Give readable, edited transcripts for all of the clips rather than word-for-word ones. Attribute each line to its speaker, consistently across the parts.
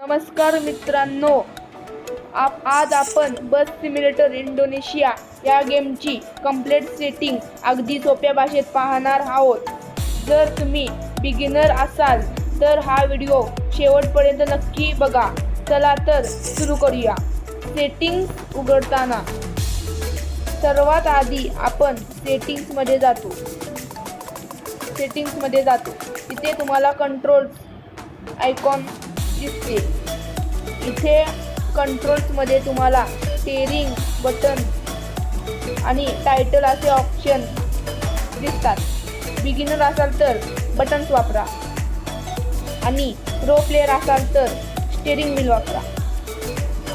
Speaker 1: नमस्कार मित्रांनो, आज आपण बस सिम्युलेटर इंडोनेशिया या गेमची कंप्लीट सेटिंग अगदी सोप्या भाषेत पाहणार आहोत. जर तुम्ही बिगिनर असाल तर हा व्हिडिओ शेवटपर्यंत नक्की बघा. चला तर सुरू करूया. सेटिंग्स उघडताना सर्वात आधी आपण सेटिंग्समध्ये जातो. इथे तुम्हाला कंट्रोल्स आयकॉन दिसते. इथे कंट्रोल्समध्ये तुम्हाला स्टीअरिंग बटन आणि टायटल असे ऑप्शन दिसतात. बिगिनर असाल तर बटन्स वापरा आणि प्रो प्लेयर असाल तर स्टीअरिंग व्हील वापरा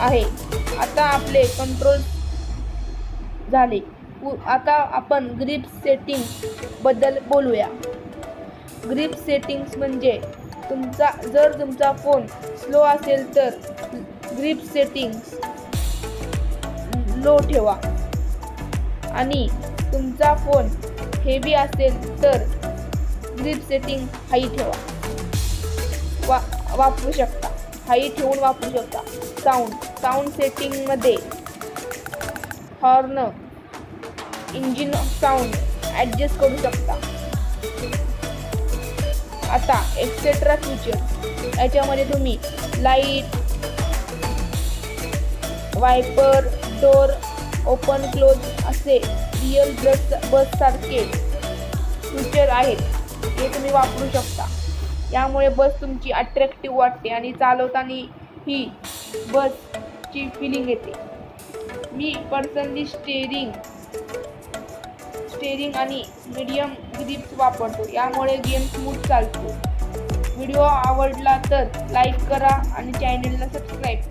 Speaker 1: आहे. आता आपले कंट्रोल झाले. आता आपण ग्रिप सेटिंग बद्दल बोलूया. ग्रिप सेटिंग्स म्हणजे जर तुमचा फोन स्लो असेल तर ग्रिप सेटिंग्स लो ठेवा आणि तुमचा फोन हेवी असेल तर ग्रिप सेटिंग हाई ठेवा. वापरू शकता. हाई ठेवून वापरू शकता. साऊंड सेटिंगमध्ये हॉर्न, इंजिन साऊंड ॲडजस्ट करू शकता. आता एक्सेट्रा फीचर, याच्यामध्ये तुम्ही light, viper, door open close असे रिअल बस सारखे फीचर आहेत. हे तुम्ही वापरू शकता. यामुळे बस तुमची अट्रॅक्टिव्ह वाटते आणि चालवताना ही बसची फिलिंग येते. मी पर्सनली स्टीअरिंग आणि मीडियम ग्रिप्स वापरतो. यामुळे गेम स्मूथ चालतो. व्हिडिओ आवडला तर लाईक करा आणि चॅनलला सबस्क्राईब करा.